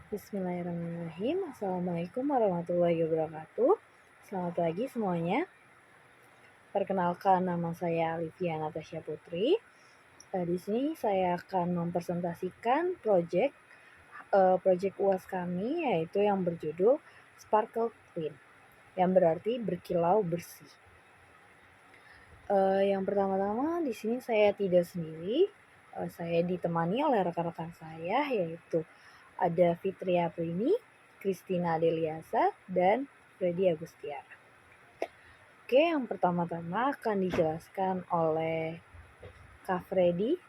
Bismillahirrahmanirrahim. Assalamualaikum warahmatullahi wabarakatuh. Selamat pagi semuanya. Perkenalkan, nama saya Alivia Natasha Putri. Di sini saya akan mempresentasikan project UAS kami, yaitu yang berjudul Sparkle Clean, yang berarti berkilau bersih. Yang pertama-tama di sini saya tidak sendiri. Saya ditemani oleh rekan-rekan saya, yaitu ada Fitria Prini, Christina Deliasa, dan Freddy Agustiara. Oke, yang pertama-tama akan dijelaskan oleh Kak Freddy.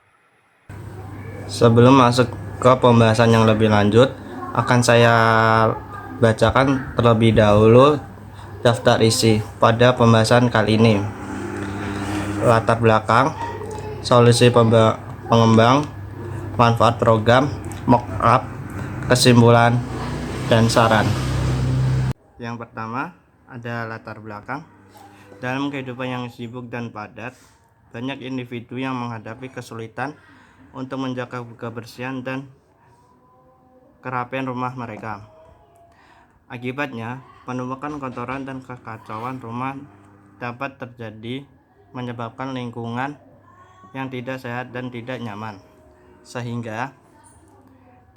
Sebelum masuk ke pembahasan yang lebih lanjut, akan saya bacakan terlebih dahulu daftar isi pada pembahasan kali ini. Latar belakang, solusi pengembang, manfaat program, mock-up, kesimpulan, dan saran. Yang pertama, ada latar belakang. Dalam kehidupan yang sibuk dan padat, banyak individu yang menghadapi kesulitan untuk menjaga kebersihan dan kerapian rumah mereka. Akibatnya, penumpukan kotoran dan kekacauan rumah dapat terjadi, menyebabkan lingkungan yang tidak sehat dan tidak nyaman. Sehingga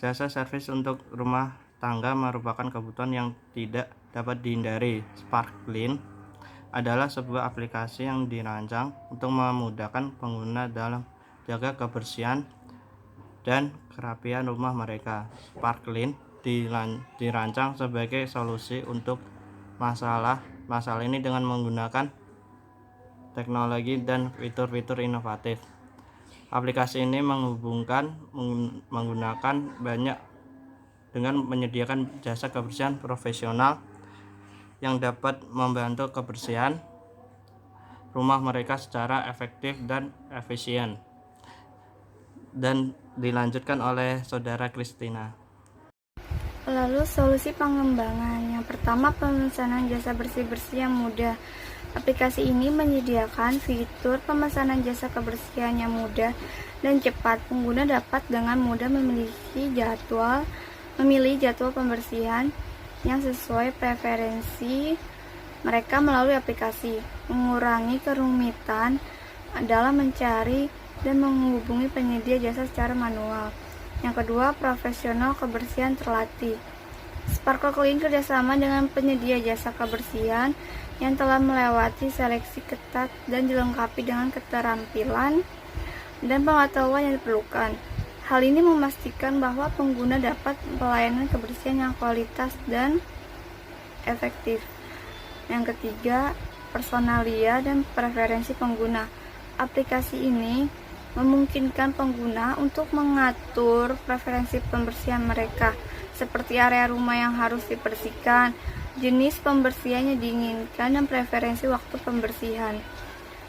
jasa servis untuk rumah tangga merupakan kebutuhan yang tidak dapat dihindari. Sparkling adalah sebuah aplikasi yang dirancang untuk memudahkan pengguna dalam jaga kebersihan dan kerapian rumah mereka. Sparkling dirancang sebagai solusi untuk masalah ini dengan menggunakan teknologi dan fitur-fitur inovatif. Aplikasi ini menggunakan banyak dengan menyediakan jasa kebersihan profesional yang dapat membantu kebersihan rumah mereka secara efektif dan efisien. Dan dilanjutkan oleh saudara Christina. Lalu solusi pengembangan. Yang pertama, pemesanan jasa bersih-bersih yang mudah. Aplikasi ini menyediakan fitur pemesanan jasa kebersihan yang mudah dan cepat. Pengguna dapat dengan mudah memilih jadwal pembersihan yang sesuai preferensi mereka melalui aplikasi, mengurangi kerumitan dalam mencari dan menghubungi penyedia jasa secara manual. Yang kedua, profesional kebersihan terlatih. Sparkle Clean kerjasama dengan penyedia jasa kebersihan yang telah melewati seleksi ketat dan dilengkapi dengan keterampilan dan pengetahuan yang diperlukan. Hal ini memastikan bahwa pengguna dapat pelayanan kebersihan yang kualitas dan efektif. Yang ketiga, personalia dan preferensi pengguna. Aplikasi ini memungkinkan pengguna untuk mengatur preferensi pembersihan mereka, seperti area rumah yang harus dibersihkan, jenis pembersihan yang diinginkan, dan preferensi waktu pembersihan.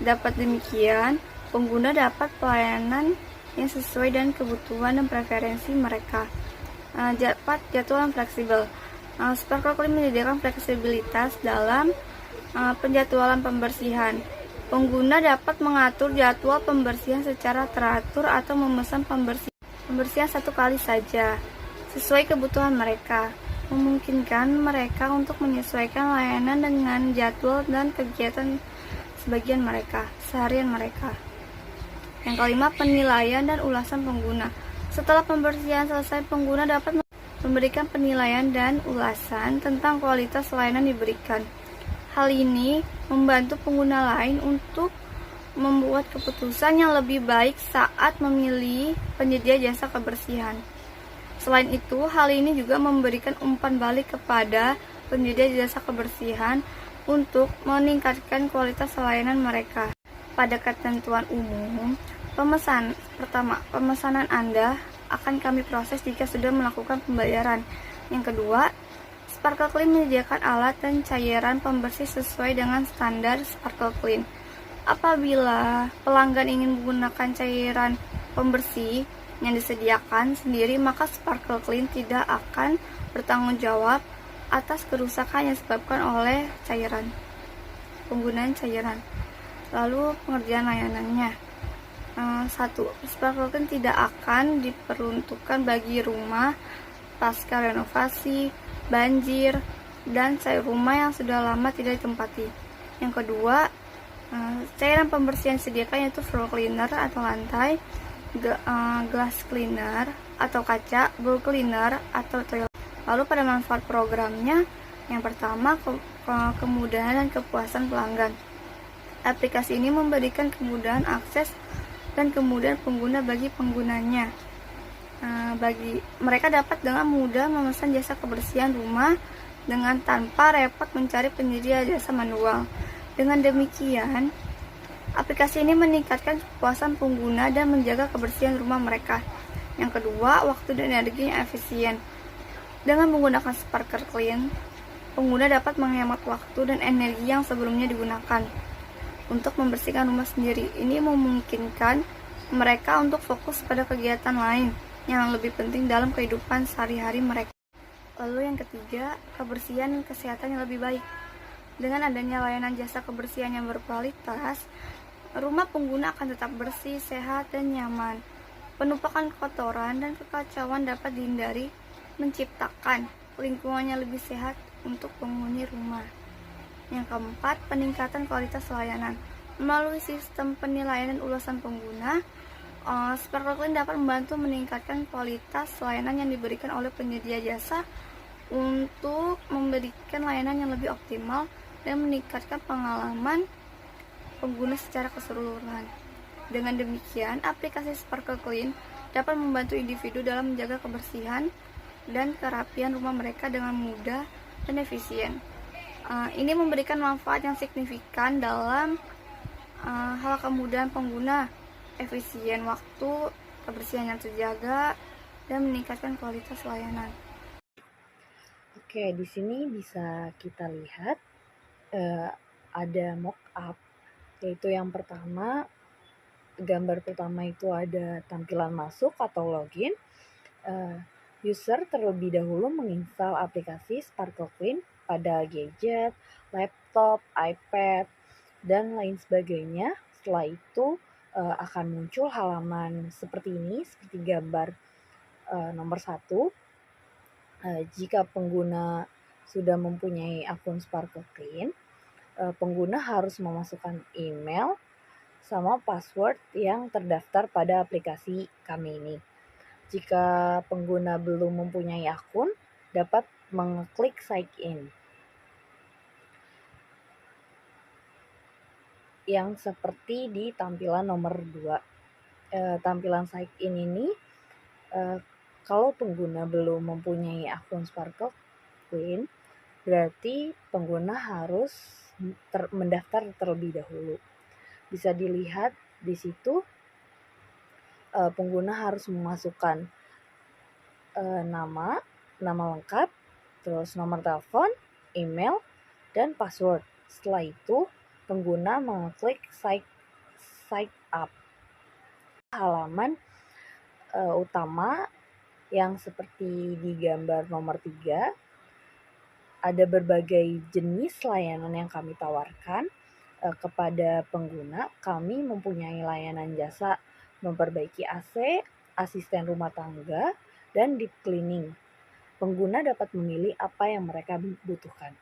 Dapat demikian, pengguna dapat pelayanan yang sesuai dengan kebutuhan dan preferensi mereka. Dapat jadwal yang fleksibel. Sparkle Clean menyediakan fleksibilitas dalam penjadwalan pembersihan. Pengguna dapat mengatur jadwal pembersihan secara teratur atau memesan pembersihan satu kali saja, sesuai kebutuhan mereka, memungkinkan mereka untuk menyesuaikan layanan dengan jadwal dan kegiatan seharian mereka. Yang kelima, penilaian dan ulasan pengguna. Setelah pembersihan selesai, pengguna dapat memberikan penilaian dan ulasan tentang kualitas layanan diberikan. Hal ini membantu pengguna lain untuk membuat keputusan yang lebih baik saat memilih penyedia jasa kebersihan. Selain itu, hal ini juga memberikan umpan balik kepada penyedia jasa kebersihan untuk meningkatkan kualitas layanan mereka. Pada ketentuan umum, pemesanan Anda akan kami proses jika sudah melakukan pembayaran. Yang kedua, Sparkle Clean menyediakan alat dan cairan pembersih sesuai dengan standar Sparkle Clean. Apabila pelanggan ingin menggunakan cairan pembersih yang disediakan sendiri, maka Sparkle Clean tidak akan bertanggung jawab atas kerusakan yang disebabkan oleh penggunaan cairan. Lalu pengerjaan layanannya. 1. Sparkle Clean tidak akan diperuntukkan bagi rumah pasca renovasi, banjir, dan rumah yang sudah lama tidak ditempati. Yang kedua, cairan pembersihan disediakan yaitu floor cleaner atau lantai, glass cleaner atau kaca, bowl cleaner atau toilet. Lalu pada manfaat programnya, yang pertama kemudahan dan kepuasan pelanggan. Aplikasi ini memberikan kemudahan akses dan kemudahan pengguna bagi penggunanya. Bagi mereka dapat dengan mudah memesan jasa kebersihan rumah dengan tanpa repot mencari penyedia jasa manual. Dengan demikian, aplikasi ini meningkatkan kepuasan pengguna dan menjaga kebersihan rumah mereka. Yang kedua, waktu dan energi yang efisien. Dengan menggunakan Sparkle Clean, pengguna dapat menghemat waktu dan energi yang sebelumnya digunakan untuk membersihkan rumah sendiri. Ini memungkinkan mereka untuk fokus pada kegiatan lain yang lebih penting dalam kehidupan sehari-hari mereka. Lalu yang ketiga, kebersihan dan kesehatan yang lebih baik. Dengan adanya layanan jasa kebersihan yang berkualitas, rumah pengguna akan tetap bersih, sehat, dan nyaman. Penumpukan kotoran dan kekacauan dapat dihindari, menciptakan lingkungan yang lebih sehat untuk penghuni rumah. Yang keempat, peningkatan kualitas layanan. Melalui sistem penilaian dan ulasan pengguna, Sparkle Clean dapat membantu meningkatkan kualitas layanan yang diberikan oleh penyedia jasa untuk memberikan layanan yang lebih optimal dan meningkatkan pengalaman pengguna secara keseluruhan. Dengan demikian, aplikasi Sparkle Clean dapat membantu individu dalam menjaga kebersihan dan kerapian rumah mereka dengan mudah dan efisien. Ini memberikan manfaat yang signifikan dalam hal kemudahan pengguna, efisien waktu, kebersihan yang terjaga, dan meningkatkan kualitas layanan. Oke, di sini bisa kita lihat ada mock-up, yaitu yang pertama, gambar pertama itu ada tampilan masuk atau login. User terlebih dahulu menginstal aplikasi Sparkle Clean pada gadget, laptop, iPad, dan lain sebagainya. Setelah itu akan muncul halaman seperti ini, seperti gambar nomor 1. Jika pengguna sudah mempunyai akun Sparkle Clean, pengguna harus memasukkan email sama password yang terdaftar pada aplikasi kami ini. Jika pengguna belum mempunyai akun, dapat mengklik sign in yang seperti di tampilan nomor 2. Tampilan sign in ini, kalau pengguna belum mempunyai akun Sparkle Clean, berarti pengguna harus mendaftar terlebih dahulu. Bisa dilihat di situ, pengguna harus memasukkan nama lengkap, terus nomor telepon, email, dan password. Setelah itu, pengguna mengklik sign up. Halaman utama yang seperti di gambar nomor 3, ada berbagai jenis layanan yang kami tawarkan kepada pengguna. Kami mempunyai layanan jasa memperbaiki AC, asisten rumah tangga, dan deep cleaning. Pengguna dapat memilih apa yang mereka butuhkan.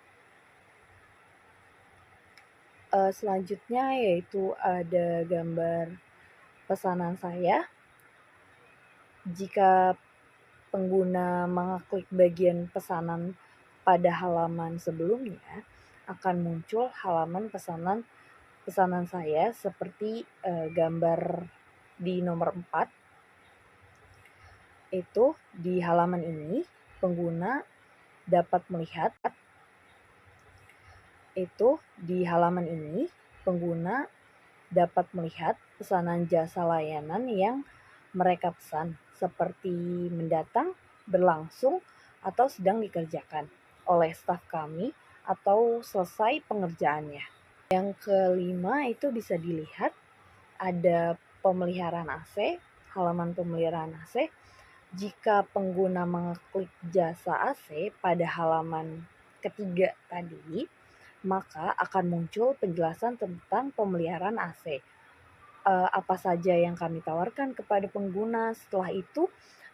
Selanjutnya yaitu ada gambar pesanan saya. Jika pengguna mengklik bagian pesanan pada halaman sebelumnya, akan muncul halaman pesanan saya seperti gambar di nomor 4. Itu di halaman ini pengguna dapat melihat pesanan jasa layanan yang mereka pesan, seperti mendatang, berlangsung, atau sedang dikerjakan oleh staf kami atau selesai pengerjaannya. Yang kelima itu bisa dilihat ada pemeliharaan AC, halaman pemeliharaan AC. Jika pengguna mengklik jasa AC pada halaman ketiga tadi, maka akan muncul penjelasan tentang pemeliharaan AC. Apa saja yang kami tawarkan kepada pengguna. Setelah itu,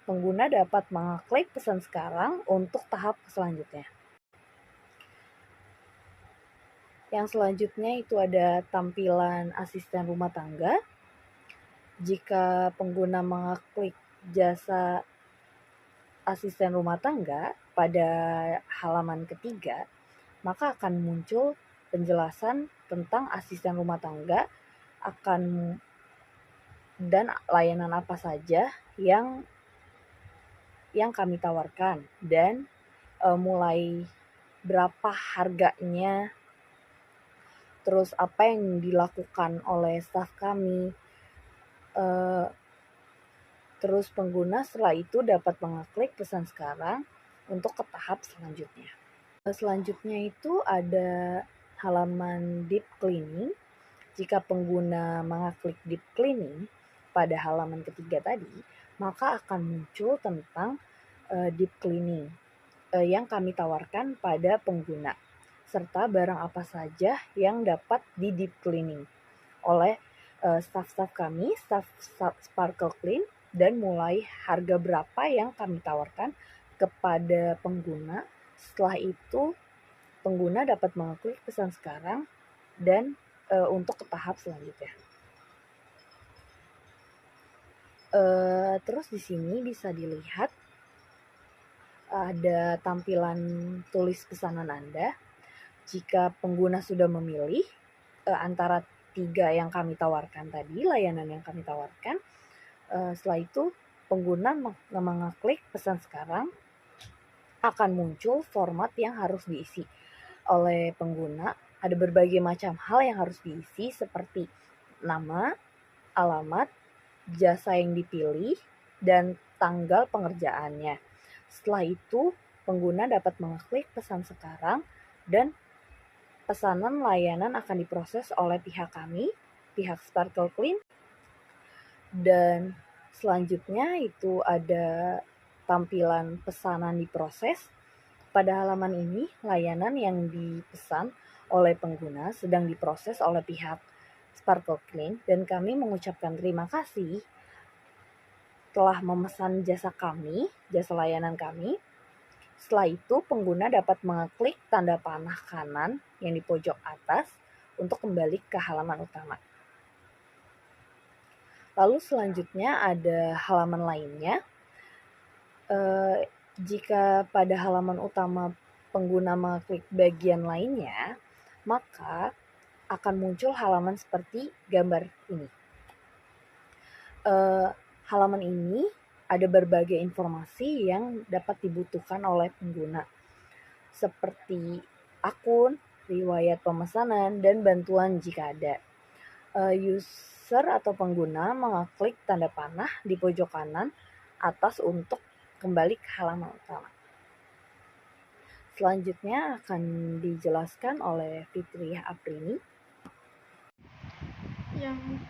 pengguna dapat mengeklik pesan sekarang untuk tahap selanjutnya. Yang selanjutnya itu ada tampilan asisten rumah tangga. Jika pengguna mengeklik jasa asisten rumah tangga pada halaman ketiga, maka akan muncul penjelasan tentang asisten rumah tangga dan layanan apa saja yang kami tawarkan dan mulai berapa harganya, terus apa yang dilakukan oleh staf kami. Terus pengguna setelah itu dapat mengeklik pesan sekarang untuk ke tahap selanjutnya. Selanjutnya itu ada halaman deep cleaning. Jika pengguna mengeklik deep cleaning pada halaman ketiga tadi, maka akan muncul tentang deep cleaning yang kami tawarkan pada pengguna, serta barang apa saja yang dapat di deep cleaning oleh staf-staf kami, staf Sparkle Clean, dan mulai harga berapa yang kami tawarkan kepada pengguna. Setelah itu pengguna dapat mengeklik pesan sekarang dan untuk ke tahap selanjutnya. Terus di sini bisa dilihat ada tampilan tulis pesanan Anda. Jika pengguna sudah memilih antara 3 yang kami tawarkan tadi, layanan yang kami tawarkan, setelah itu pengguna mengeklik pesan sekarang, akan muncul format yang harus diisi oleh pengguna. Ada berbagai macam hal yang harus diisi seperti nama, alamat, jasa yang dipilih, dan tanggal pengerjaannya. Setelah itu, pengguna dapat mengeklik pesan sekarang dan pesanan layanan akan diproses oleh pihak kami, pihak Sparkle Clean. Dan selanjutnya itu ada tampilan pesanan diproses. Pada halaman ini, layanan yang dipesan oleh pengguna sedang diproses oleh pihak Sparkle Clean dan kami mengucapkan terima kasih telah memesan jasa kami, jasa layanan kami. Setelah itu, pengguna dapat mengeklik tanda panah kanan yang di pojok atas untuk kembali ke halaman utama. Lalu selanjutnya ada halaman lainnya. Jika pada halaman utama pengguna mengeklik bagian lainnya, maka akan muncul halaman seperti gambar ini. Halaman ini ada berbagai informasi yang dapat dibutuhkan oleh pengguna, seperti akun, riwayat pemesanan, dan bantuan jika ada. User atau pengguna mengeklik tanda panah di pojok kanan atas untuk kembali ke halaman utama. Selanjutnya akan dijelaskan oleh Fitriah Aprini. Yang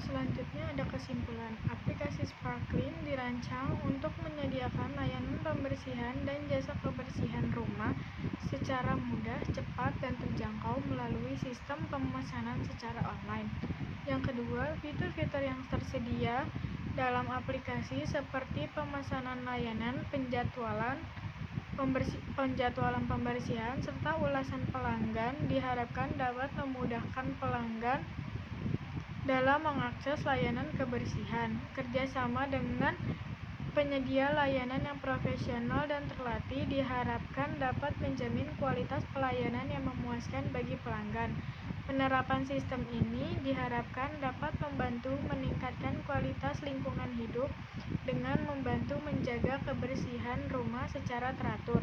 selanjutnya ada kesimpulan. Aplikasi Sparkling dirancang untuk menyediakan layanan pembersihan dan jasa kebersihan rumah secara mudah, cepat, dan terjangkau melalui sistem pemesanan secara online. Yang kedua, fitur-fitur yang tersedia dalam aplikasi seperti pemesanan layanan, penjadwalan pembersihan, serta ulasan pelanggan diharapkan dapat memudahkan pelanggan dalam mengakses layanan kebersihan. Kerjasama dengan penyedia layanan yang profesional dan terlatih diharapkan dapat menjamin kualitas pelayanan yang memuaskan bagi pelanggan. Penerapan sistem ini diharapkan dapat membantu meningkatkan kualitas lingkungan hidup dengan membantu menjaga kebersihan rumah secara teratur.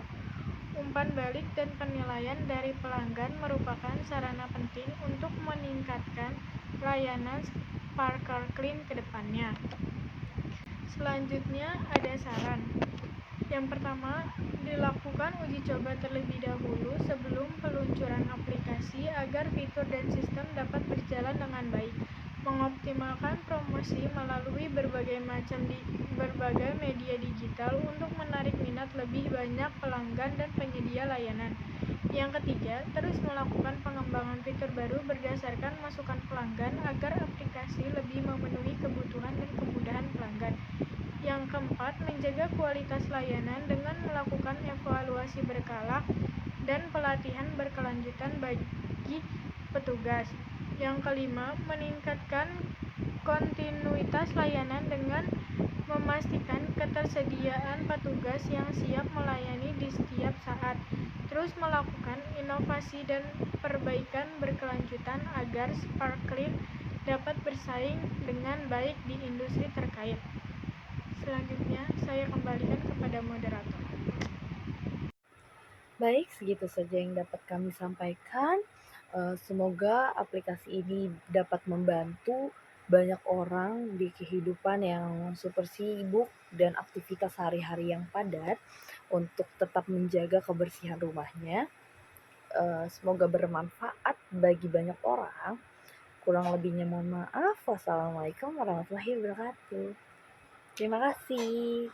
Umpan balik dan penilaian dari pelanggan merupakan sarana penting untuk meningkatkan layanan Sparkle Clean ke depannya. Selanjutnya ada saran. Yang pertama, dilakukan uji coba terlebih dahulu sebelum peluncuran aplikasi agar fitur dan sistem dapat berjalan dengan baik. Mengoptimalkan promosi melalui berbagai media digital untuk menarik minat lebih banyak pelanggan dan penyedia layanan. Yang ketiga, terus melakukan pengembangan fitur baru berdasarkan masukan pelanggan agar aplikasi lebih memenuhi kebutuhan dan kemudahan pelanggan. Yang keempat, menjaga kualitas layanan dengan melakukan evaluasi berkala dan pelatihan berkelanjutan bagi petugas. Yang kelima, meningkatkan kontinuitas layanan dengan memastikan ketersediaan petugas yang siap melayani di setiap saat. Terus melakukan inovasi dan perbaikan berkelanjutan agar Sparklit dapat bersaing dengan baik di industri terkait. Selanjutnya, saya kembalikan kepada moderator. Baik, segitu saja yang dapat kami sampaikan. Semoga aplikasi ini dapat membantu banyak orang di kehidupan yang super sibuk dan aktivitas sehari-hari yang padat untuk tetap menjaga kebersihan rumahnya. Semoga bermanfaat bagi banyak orang. Kurang lebihnya mohon maaf. Wassalamualaikum warahmatullahi wabarakatuh. Terima kasih.